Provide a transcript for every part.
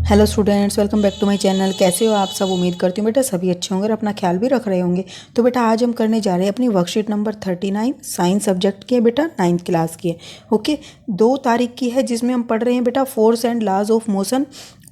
Hello students, welcome back to my channel. कैसे हो आप सब? उम्मीद करती हूँ बेटा सभी अच्छे होंगे और अपना ख्याल भी रख रहे होंगे। तो बेटा आज हम करने जा रहे हैं अपनी वर्कशीट नंबर 39 साइंस सब्जेक्ट की है बेटा, 9th क्लास की है। ओके, 2 तारीख की है जिसमें हम पढ़ रहे हैं बेटा force and laws of motion.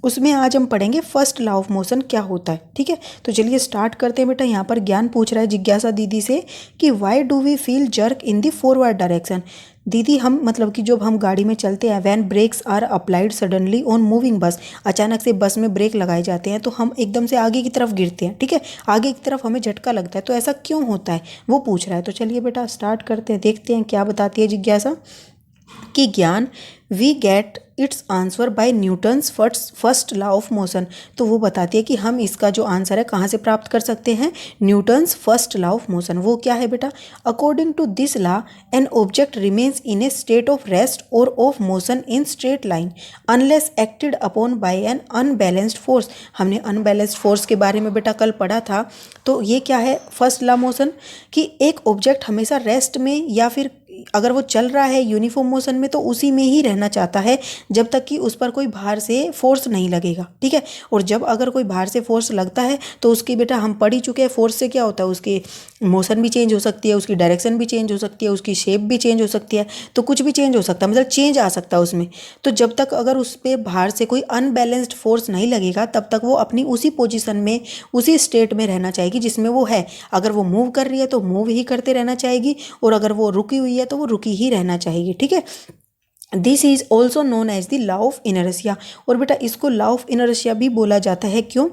उसमें आज हम पढ़ेंगे फर्स्ट लॉ ऑफ मोशन क्या होता है। ठीक है, तो चलिए स्टार्ट करते हैं बेटा। यहाँ पर ज्ञान पूछ रहा है जिज्ञासा दीदी से कि why do we feel jerk in the forward direction. दीदी हम मतलब कि जब हम गाड़ी में चलते हैं, when brakes are applied suddenly on moving bus, अचानक से बस में ब्रेक लगाए जाते हैं तो हम एकदम से आगे की तरफ गिरते हैं। ठीक है, आगे की तरफ हमें झटका लगता है, तो ऐसा क्यों होता है वो पूछ रहा है। तो चलिए बेटा स्टार्ट करते हैं, देखते हैं क्या बताती है जिज्ञासा। कि ज्ञान we get its answer by Newton's first law of motion. तो वो बताती है कि हम इसका जो आंसर है कहाँ से प्राप्त कर सकते हैं, Newton's first law of motion. वो क्या है बेटा? According to this law an object remains in a state of rest और of motion in straight line unless acted upon by an unbalanced force. हमने अनबैलेंस्ड फोर्स के बारे में बेटा कल पढ़ा था। तो ये क्या है फर्स्ट लॉ मोशन? कि एक ऑब्जेक्ट हमेशा रेस्ट में या फिर अगर वो चल रहा है यूनिफॉर्म मोशन में तो उसी में ही रहना चाहता है जब तक कि उस पर कोई बाहर से फोर्स नहीं लगेगा। ठीक है, और जब अगर कोई बाहर से फोर्स लगता है तो उसकी बेटा हम पढ़ ही चुके हैं फोर्स से क्या होता है, उसकी मोशन भी चेंज हो सकती है, उसकी डायरेक्शन भी चेंज हो सकती है, उसकी शेप भी चेंज हो सकती है, तो कुछ भी चेंज हो सकता है, मतलब चेंज आ सकता है उसमें। तो जब तक अगर उस पर बाहर से कोई अनबैलेंस्ड फोर्स नहीं लगेगा तब तक वो अपनी उसी पोजिशन में उसी स्टेट में रहना चाहेगी जिसमें वो है। अगर वो मूव कर रही है तो मूव ही करते रहना चाहेगी, और अगर वो रुकी हुई है तो वो रुकी ही रहना चाहेगी। ठीक है, this is also known as the law of inertia. और बेटा इसको लॉ ऑफ इनर्शिया भी बोला जाता है। क्यों?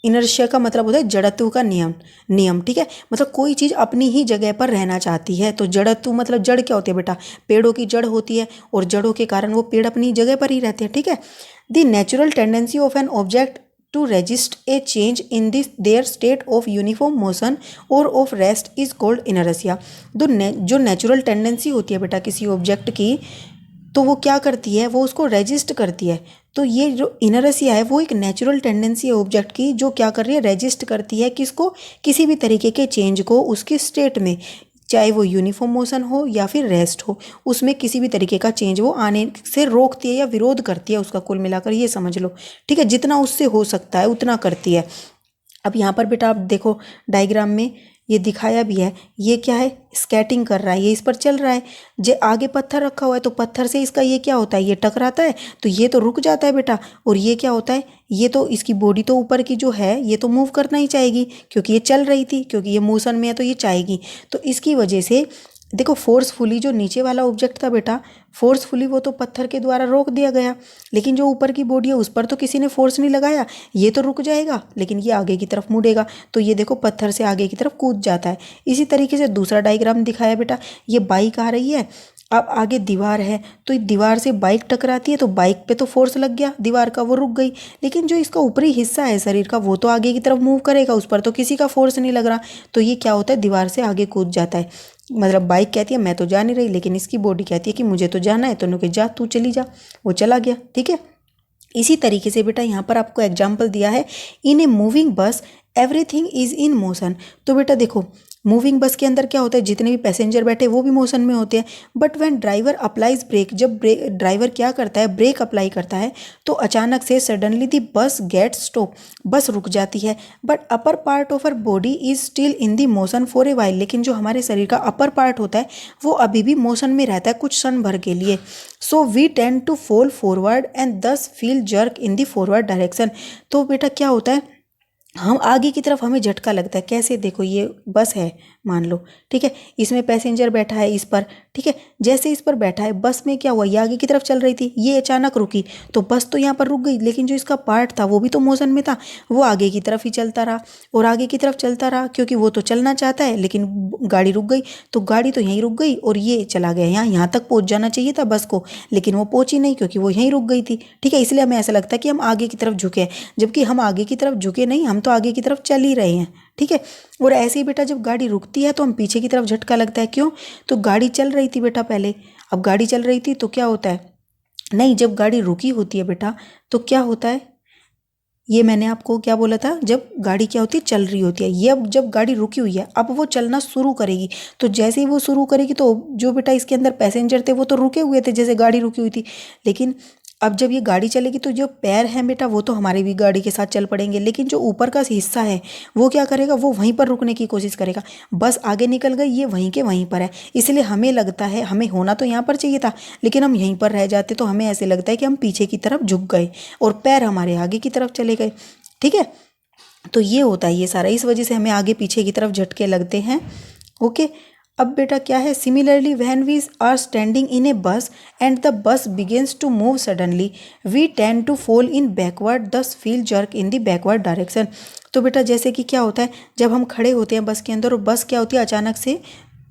इनर्शिया का मतलब होता है जड़त्व का नियम। ठीक है, मतलब कोई चीज़ अपनी ही जगह पर रहना चाहती है। तो जड़त्व मतलब जड़ क्या होती है बेटा? पेड़ों की जड़ होती है और जड़ों के कारण वो पेड़ अपनी जगह पर ही रहते हैं। ठीक है, the natural tendency of an object to resist a change in this their state of uniform motion or of rest is called inertia। जो नेचुरल टेंडेंसी होती है बेटा किसी ऑब्जेक्ट की, तो वो क्या करती है, वो उसको रेजिस्ट करती है। तो ये जो इनर्शिया है वो एक नेचुरल टेंडेंसी है ऑब्जेक्ट की जो क्या कर रही है, रेजिस्ट करती है किसको, किसी भी तरीके के चेंज को उसकी स्टेट में, चाहे वो यूनिफॉर्म मोशन हो या फिर रेस्ट हो, उसमें किसी भी तरीके का चेंज वो आने से रोकती है या विरोध करती है उसका। कुल मिलाकर ये समझ लो। ठीक है, जितना उससे हो सकता है उतना करती है। अब यहाँ पर बेटा आप देखो डायग्राम में ये दिखाया भी है, ये क्या है, स्केटिंग कर रहा है, ये इस पर चल रहा है। जो आगे पत्थर रखा हुआ है तो पत्थर से इसका ये क्या होता है, ये टकराता है तो ये तो रुक जाता है बेटा। और ये क्या होता है, ये तो इसकी बॉडी तो ऊपर की जो है ये तो मूव करना ही चाहेगी क्योंकि ये चल रही थी, क्योंकि ये मोशन में है तो ये चाहेगी। तो इसकी वजह से देखो फोर्सफुली जो नीचे वाला ऑब्जेक्ट था बेटा, फोर्सफुली वो तो पत्थर के द्वारा रोक दिया गया, लेकिन जो ऊपर की बॉडी है उस पर तो किसी ने फोर्स नहीं लगाया, ये तो रुक जाएगा लेकिन ये आगे की तरफ मुड़ेगा, तो ये देखो पत्थर से आगे की तरफ कूद जाता है। इसी तरीके से दूसरा डायग्राम दिखाया बेटा, ये बाइक आ रही है, अब आगे दीवार है तो दीवार से बाइक टकराती है तो बाइक पे तो फोर्स लग गया दीवार का, वो रुक गई, लेकिन जो इसका ऊपरी हिस्सा है शरीर का वो तो आगे की तरफ मूव करेगा, उस पर तो किसी का फोर्स नहीं लग रहा, तो ये क्या होता है, दीवार से आगे कूद जाता है। मतलब बाइक कहती है मैं तो जा नहीं रही, लेकिन इसकी बॉडी कहती है कि मुझे तो जाना है, तो नुके जा तू चली जा, वो चला गया। ठीक है, इसी तरीके से बेटा यहाँ पर आपको एग्जाम्पल दिया है, in a moving bus everything is in motion. तो बेटा देखो मूविंग बस के अंदर क्या होता है, जितने भी पैसेंजर बैठे वो भी मोशन में होते हैं, but when driver applies brake, जब ड्राइवर क्या करता है, ब्रेक अप्लाई करता है तो अचानक से सडनली दी बस गेट स्टॉप, बस रुक जाती है, but upper part of her body is still in the motion for a while. लेकिन जो हमारे शरीर का अपर पार्ट होता है वो अभी भी मोशन में रहता है कुछ क्षण भर के लिए। So we tend to fall forward and thus feel jerk in the forward direction. तो बेटा क्या होता है, हम आगे की तरफ हमें झटका लगता है। कैसे? देखो ये बस है मान लो, ठीक है, इसमें पैसेंजर बैठा है इस पर, ठीक है, जैसे इस पर बैठा है बस में क्या हुआ, ये आगे की तरफ चल रही थी, ये अचानक रुकी तो बस तो यहाँ पर रुक गई, लेकिन जो इसका पार्ट था वो भी तो मोशन में था, वो आगे की तरफ ही चलता रहा और आगे की तरफ चलता रहा क्योंकि वो तो चलना चाहता है, लेकिन गाड़ी रुक गई तो गाड़ी तो यहीं रुक गई और ये चला गया यहाँ तक पहुँच जाना चाहिए था बस को, लेकिन वो पहुँची नहीं क्योंकि वो यहीं रुक गई थी। ठीक है, इसलिए हमें ऐसा लगता है कि हम आगे की तरफ झुके हैं, जबकि हम आगे की तरफ झुके नहीं, हम तो आगे की तरफ चल ही रहे हैं। ठीक है, और ऐसे ही बेटा जब गाड़ी रुकती है तो हम पीछे की तरफ झटका लगता है। क्यों? तो गाड़ी चल रही थी बेटा पहले, अब गाड़ी चल रही थी तो क्या होता है, नहीं जब गाड़ी रुकी होती है बेटा तो क्या होता है, ये मैंने आपको क्या बोला था, जब गाड़ी क्या होती है, चल रही होती है, ये अब जब गाड़ी रुकी हुई है अब वो चलना शुरू करेगी, तो जैसे ही वो शुरू करेगी तो जो बेटा इसके अंदर पैसेंजर थे वो तो रुके हुए थे जैसे गाड़ी रुकी हुई थी, लेकिन अब जब ये गाड़ी चलेगी तो जो पैर हैं बेटा वो तो हमारी भी गाड़ी के साथ चल पड़ेंगे, लेकिन जो ऊपर का हिस्सा है वो क्या करेगा, वो वहीं पर रुकने की कोशिश करेगा। बस आगे निकल गई, ये वहीं के वहीं पर है, इसलिए हमें लगता है हमें होना तो यहाँ पर चाहिए था, लेकिन हम यहीं पर रह जाते तो हमें ऐसे लगता है कि हम पीछे की तरफ झुक गए और पैर हमारे आगे की तरफ चले गए। ठीक है, तो ये होता है ये सारा, इस वजह से हमें आगे पीछे की तरफ झटके लगते हैं। ओके, अब बेटा क्या है, similarly when we are standing in a bus and the bus begins to move suddenly we tend to fall in backward thus feel jerk in the backward direction. तो बेटा जैसे कि क्या होता है, जब हम खड़े होते हैं बस के अंदर और बस क्या होती है अचानक से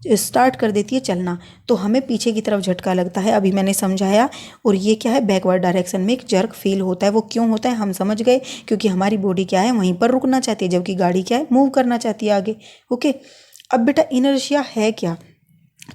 स्टार्ट कर देती है चलना, तो हमें पीछे की तरफ झटका लगता है, अभी मैंने समझाया। और ये क्या है, बैकवर्ड डायरेक्शन में एक जर्क फील होता है। वो क्यों होता है हम समझ गए, क्योंकि हमारी बॉडी क्या है वहीं पर रुकना चाहती है, जबकि गाड़ी क्या है मूव करना चाहती है आगे। ओके, अब बेटा इनर्शिया है क्या,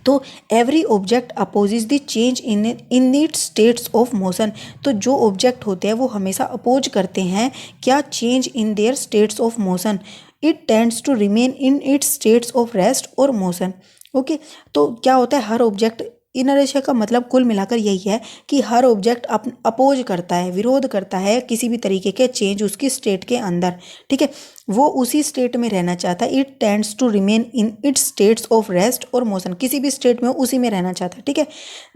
तो every object opposes the change in its states of motion. तो जो ऑब्जेक्ट होते हैं वो हमेशा अपोज करते हैं क्या, change in their states of motion. It tends to remain in its states of rest और मोशन। ओके, तो क्या होता है, हर ऑब्जेक्ट, इनर्शिया का मतलब कुल मिलाकर यही है कि हर ऑब्जेक्ट अपोज करता है, विरोध करता है किसी भी तरीके के चेंज उसकी स्टेट के अंदर। ठीक है, वो उसी स्टेट में रहना चाहता है। It tends to remain in its states of rest और मोशन, किसी भी स्टेट में उसी में रहना चाहता है। ठीक है,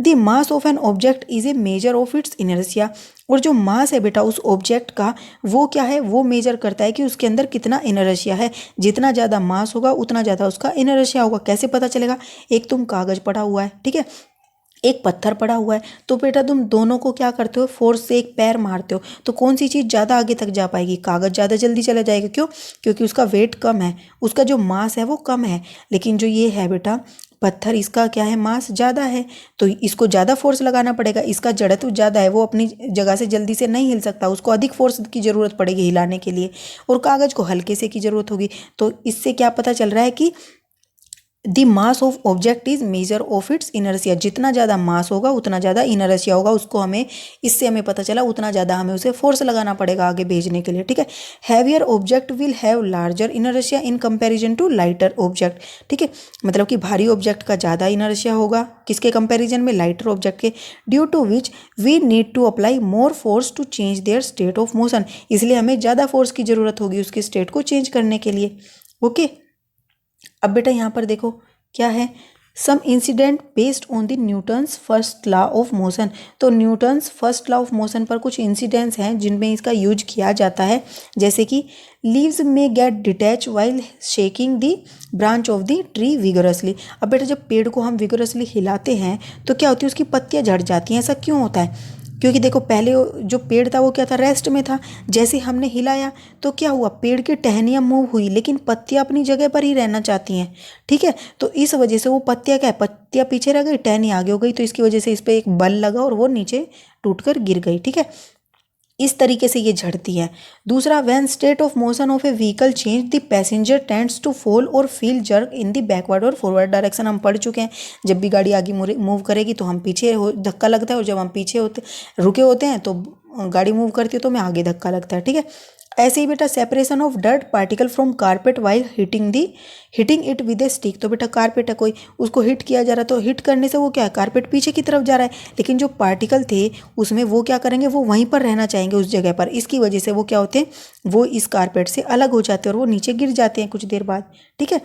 the mass of an object is a measure of its inertia. और जो मास है बेटा उस ऑब्जेक्ट का, वो क्या है, वो मेजर करता है कि उसके अंदर कितना इनर्शिया है। जितना ज़्यादा मास होगा उतना ज़्यादा उसका इनर्शिया होगा। कैसे पता चलेगा, एक तुम कागज़ पड़ा हुआ है, ठीक है, एक पत्थर पड़ा हुआ है, तो बेटा तुम दोनों को क्या करते हो, फोर्स से एक पैर मारते हो, तो कौन सी चीज़ ज़्यादा आगे तक जा पाएगी, कागज़ ज़्यादा जल्दी चला जाएगा। क्यों, क्योंकि उसका वेट कम है, उसका जो मास है वो कम है। लेकिन जो ये है बेटा पत्थर, इसका क्या है, मास ज़्यादा है, तो इसको ज़्यादा फोर्स लगाना पड़ेगा। इसका जड़त्व ज़्यादा है, वो अपनी जगह से जल्दी से नहीं हिल सकता, उसको अधिक फोर्स की ज़रूरत पड़ेगी हिलाने के लिए, और कागज़ को हल्के से की ज़रूरत होगी। तो इससे क्या पता चल रहा है कि the mass of object is measure of its inertia. जितना ज़्यादा मास होगा उतना ज़्यादा इनर्शिया होगा उसको, हमें इससे हमें पता चला उतना ज़्यादा हमें उसे फोर्स लगाना पड़ेगा आगे भेजने के लिए। ठीक है, heavier object will have larger inertia in comparison to lighter object. ठीक है, मतलब कि भारी ऑब्जेक्ट का ज़्यादा इनर्शिया होगा किसके कंपैरिजन में, लाइटर ऑब्जेक्ट के, due to which we need to apply more force to change their state of motion. इसलिए हमें ज़्यादा फोर्स की ज़रूरत होगी उसकी स्टेट को चेंज करने के लिए। ओके, अब बेटा यहाँ पर देखो क्या है, some incident based on the Newton's first law of motion. तो Newton's first law of motion पर कुछ इंसिडेंट्स हैं जिनमें इसका यूज किया जाता है, जैसे कि लीव्स में get detach while shaking the branch of the tree vigorously. अब बेटा जब पेड़ को हम विगरसली हिलाते हैं तो क्या होती है, उसकी पत्तियां झड़ जाती हैं। ऐसा क्यों होता है, क्योंकि देखो पहले जो पेड़ था वो क्या था, रेस्ट में था। जैसे हमने हिलाया तो क्या हुआ, पेड़ की टहनियाँ मूव हुई, लेकिन पत्तियाँ अपनी जगह पर ही रहना चाहती हैं। ठीक है, तो इस वजह से वो पत्तियाँ क्या है, पत्तियाँ पीछे रह गई, टहनी आगे हो गई, तो इसकी वजह से इस पर एक बल लगा और वो नीचे टूटकर गिर गई। ठीक है, इस तरीके से ये झड़ती है। दूसरा, when state of motion of a vehicle change the passenger tends to fall और feel jerk in the backward और फॉरवर्ड डायरेक्शन। हम पढ़ चुके हैं, जब भी गाड़ी आगे मूव करेगी तो हम पीछे धक्का लगता है, और जब हम पीछे रुके होते हैं तो गाड़ी मूव करती है तो हमें आगे धक्का लगता है। ठीक है, ऐसे ही बेटा separation of dirt particle from carpet while hitting it with a stick. तो बेटा कारपेट है कोई, उसको हिट किया जा रहा है, तो हिट करने से वो क्या है, कारपेट पीछे की तरफ जा रहा है, लेकिन जो पार्टिकल थे उसमें वो क्या करेंगे, वो वहीं पर रहना चाहेंगे उस जगह पर। इसकी वजह से वो क्या होते हैं, वो इस कारपेट से अलग हो जाते हैं और वो नीचे गिर जाते हैं कुछ देर बाद। ठीक है,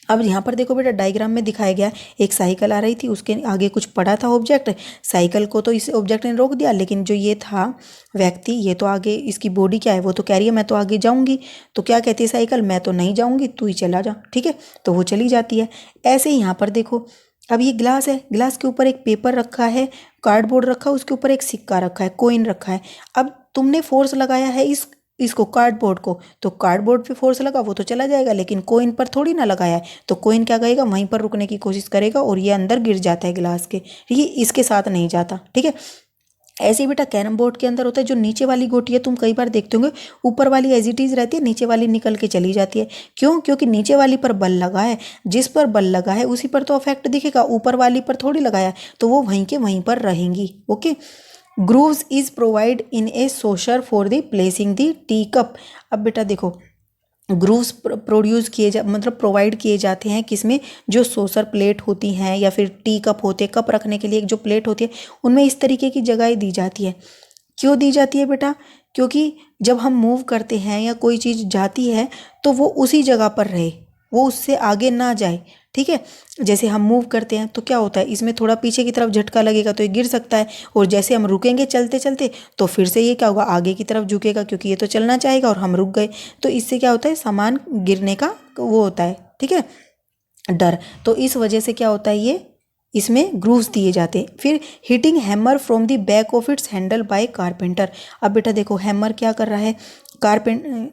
अब यहाँ पर देखो बेटा डायग्राम में दिखाया गया, एक साइकिल आ रही थी, उसके आगे कुछ पड़ा था ऑब्जेक्ट, साइकिल को तो इस ऑब्जेक्ट ने रोक दिया, लेकिन जो ये था व्यक्ति, ये तो आगे, इसकी बॉडी क्या है, वो तो कह रही है मैं तो आगे जाऊंगी। तो क्या कहती है साइकिल, मैं तो नहीं जाऊंगी, तू ही चला जा। ठीक है, तो वो चली जाती है। ऐसे ही यहाँ पर देखो, अब ये ग्लास है, ग्लास के ऊपर एक पेपर रखा है, कार्डबोर्ड रखा है, उसके ऊपर एक सिक्का रखा है, कॉइन रखा है। अब तुमने फोर्स लगाया है इसको कार्डबोर्ड को, तो कार्डबोर्ड पे फोर्स लगा, वो तो चला जाएगा, लेकिन कोइन पर थोड़ी ना लगाया है, तो कोइन क्या करेगा, वहीं पर रुकने की कोशिश करेगा और ये अंदर गिर जाता है गिलास के। ये इसके साथ नहीं जाता। ठीक है, ऐसे ही बेटा कैरम बोर्ड के अंदर होता है, जो नीचे वाली गोटी है तुम कई बार देखते होंगे, ऊपर वाली एज इट इज रहती है, नीचे वाली निकल के चली जाती है। क्यों, क्योंकि नीचे वाली पर बल लगा है, जिस पर बल लगा है उसी पर तो इफेक्ट दिखेगा, ऊपर वाली पर थोड़ी लगाया, तो वो वहीं के वहीं पर रहेंगी। Okay, grooves is provide in a saucer for the placing the tea cup. अब बेटा देखो ग्रूव्स प्रोड्यूस किए जा मतलब प्रोवाइड किए जाते हैं किसमें, जो सोसर प्लेट होती हैं या फिर टी कप होते हैं, कप रखने के लिए एक जो प्लेट होती है उनमें इस तरीके की जगह दी जाती है। क्यों दी जाती है बेटा? क्योंकि जब हम मूव करते हैं या कोई चीज़ जाती है तो वो उसी जगह पर रहे, वो उससे आगे ना जाए। ठीक है, जैसे हम मूव करते हैं तो क्या होता है, इसमें थोड़ा पीछे की तरफ झटका लगेगा तो ये गिर सकता है, और जैसे हम रुकेंगे चलते चलते तो फिर से ये क्या होगा, आगे की तरफ झुकेगा, क्योंकि ये तो चलना चाहेगा और हम रुक गए, तो इससे क्या होता है, सामान गिरने का वो होता है, ठीक है, डर। तो इस वजह से क्या होता है, ये इसमें ग्रूव्स दिए जाते हैं। फिर hitting hammer from the back of its handle by carpenter. अब बेटा देखो, हैमर क्या कर रहा है,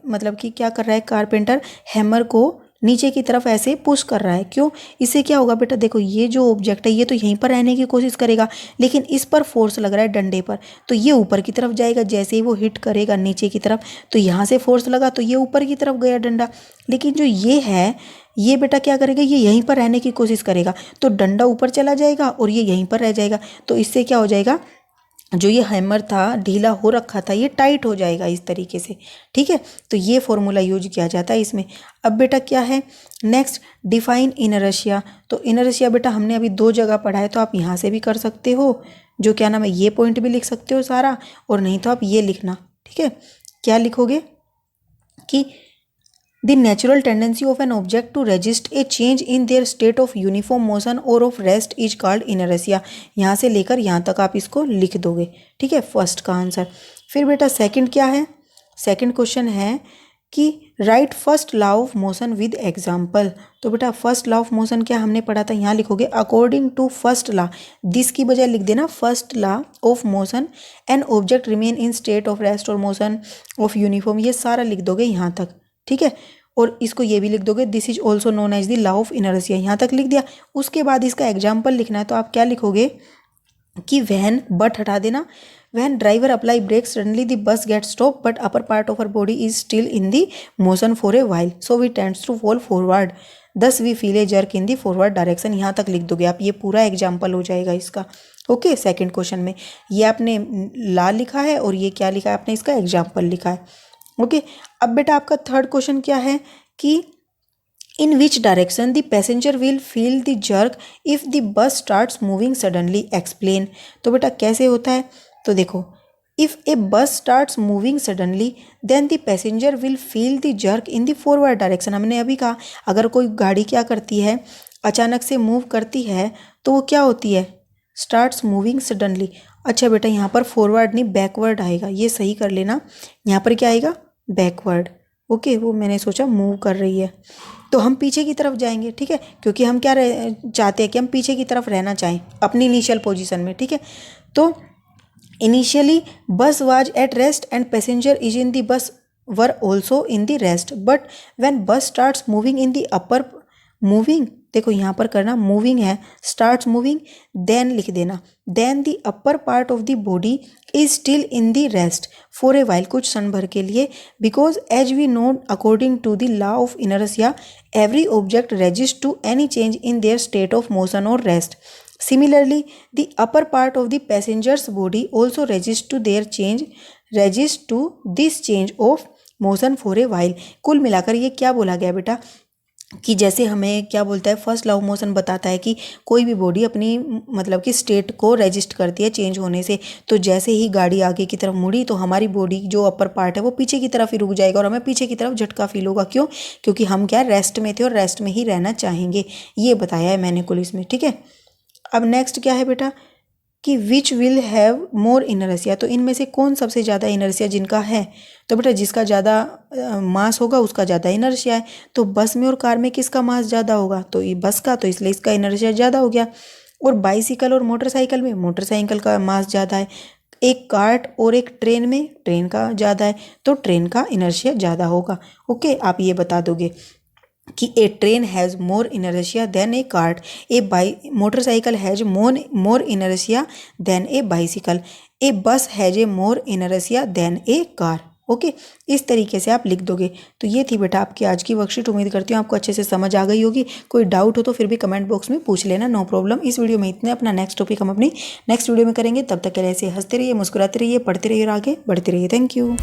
मतलब कि क्या कर रहा है, कारपेंटर हैमर को नीचे की तरफ ऐसे पुश कर रहा है। क्यों? इससे क्या होगा बेटा, देखो ये जो ऑब्जेक्ट है ये तो यहीं पर रहने की कोशिश करेगा, लेकिन इस पर फोर्स लग रहा है डंडे पर, तो ये ऊपर की तरफ जाएगा। जैसे ही वो हिट करेगा नीचे की तरफ तो यहाँ से फोर्स लगा तो ये ऊपर की तरफ गया डंडा, लेकिन जो ये है ये बेटा क्या करेगा, ये यहीं पर रहने की कोशिश करेगा, तो डंडा ऊपर चला जाएगा और ये यहीं पर रह जाएगा। तो इससे क्या हो जाएगा, जो ये हैमर था ढीला हो रखा था ये टाइट हो जाएगा इस तरीके से। ठीक है, तो ये फॉर्मूला यूज किया जाता है इसमें। अब बेटा क्या है नेक्स्ट, डिफाइन इनर्शिया। तो इनर्शिया बेटा हमने अभी 2 जगह पढ़ा है, तो आप यहाँ से भी कर सकते हो, जो क्या नाम है, ये पॉइंट भी लिख सकते हो सारा, और नहीं तो आप ये लिखना। ठीक है, क्या लिखोगे कि the natural tendency of an object to resist a change in their state of uniform motion or of rest is called inertia। यहाँ से लेकर यहाँ तक आप इसको लिख दोगे। ठीक है, फर्स्ट का आंसर। फिर बेटा सेकंड क्या है, सेकंड क्वेश्चन है कि right first law of motion with example. तो बेटा फर्स्ट लॉ ऑफ मोशन क्या हमने पढ़ा था, यहाँ लिखोगे according to first law, this की बजाय लिख देना first law of motion, an object remain in state of rest और मोशन ऑफ यूनिफॉर्म, ये सारा लिख दोगे यहाँ तक। ठीक है, और इसको ये भी लिख दोगे, this is also known as the law of inertia, यहाँ तक लिख दिया। उसके बाद इसका एग्जाम्पल लिखना है, तो आप क्या लिखोगे कि वैन, बट हटा देना, when driver apply brake suddenly the bus get stop but upper part of our body is still in the motion for a while so we tends to fall forward thus we feel a jerk in the forward direction, यहाँ तक लिख दोगे आप, ये पूरा example हो जाएगा इसका। ओके, सेकेंड क्वेश्चन में ये आपने ला लिखा है और ये क्या लिखा है आपने, इसका एग्जाम्पल लिखा है। ओके, अब बेटा आपका थर्ड क्वेश्चन क्या है कि in which direction the passenger will feel the jerk if the bus starts moving suddenly, explain. तो बेटा कैसे होता है, तो देखो, if a bus starts moving suddenly then the passenger will feel the jerk in the forward direction. हमने अभी कहा अगर कोई गाड़ी क्या करती है, अचानक से मूव करती है तो वो क्या होती है, स्टार्ट्स मूविंग सडनली। अच्छा बेटा यहाँ पर फॉरवर्ड नहीं बैकवर्ड आएगा, ये सही कर लेना, यहाँ पर क्या आएगा, बैकवर्ड। ओके, वो मैंने सोचा मूव कर रही है तो हम पीछे की तरफ जाएंगे। ठीक है, क्योंकि हम क्या चाहते हैं कि हम पीछे की तरफ रहना चाहें अपनी इनिशियल पोजीशन में। ठीक है, तो initially bus was at rest and passenger is in the bus were also in the rest but when bus starts moving in the upper moving, देखो यहाँ पर करना मूविंग है, स्टार्ट्स मूविंग, देन लिख देना, then the upper part of the body is still in the rest for a while, कुछ क्षण भर के लिए, because as we know according to the law of inertia every object resist to any change in their state of motion और rest. Similarly, the upper part of the passenger's body also resist to this change of motion for a while। कुल मिलाकर ये क्या बोला गया बेटा कि जैसे हमें क्या बोलता है, फर्स्ट लॉ ऑफ मोशन बताता है कि कोई भी बॉडी अपनी मतलब कि स्टेट को रेजिस्ट करती है चेंज होने से, तो जैसे ही गाड़ी आगे की तरफ मुड़ी तो हमारी बॉडी जो अपर पार्ट है वो पीछे की तरफ ही रुक जाएगा और हमें पीछे की तरफ झटका फील होगा। क्यों? क्योंकि हम क्या रेस्ट में थे और रेस्ट में ही रहना चाहेंगे, ये बताया है मैंने कुल इसमें। ठीक है, अब नेक्स्ट क्या है बेटा कि which will have more inertia, तो इनमें से कौन सबसे ज़्यादा इनर्शिया जिनका है, तो बेटा जिसका ज़्यादा मास होगा उसका ज़्यादा इनर्शिया है। तो बस में और कार में किसका मास ज़्यादा होगा, तो ये बस का, तो इसलिए इसका इनर्शिया ज़्यादा हो गया। और बाइसिकल और मोटरसाइकिल में मोटरसाइकिल का मास ज़्यादा है, एक कार्ट और एक ट्रेन में ट्रेन का ज़्यादा है, तो ट्रेन का इनर्शिया ज़्यादा होगा। ओके, आप ये बता दोगे कि a train has more inertia than a cart, a motorcycle has more inertia than a bicycle, a bus has a more inertia than a car. Okay, इस तरीके से आप लिख दोगे। तो ये थी बेटा आपकी आज की वर्कशीट, उम्मीद करती हूँ आपको अच्छे से समझ आ गई होगी। कोई डाउट हो तो फिर भी कमेंट बॉक्स में पूछ लेना, नो प्रॉब्लम। इस वीडियो में इतने, अपना नेक्स्ट टॉपिक हम अपनी नेक्स्ट वीडियो में करेंगे। तब तक के लिए ऐसे हंसते रहिए, मुस्कुराते रहिए, पढ़ते रहिए और आगे बढ़ते रहिए। Thank you.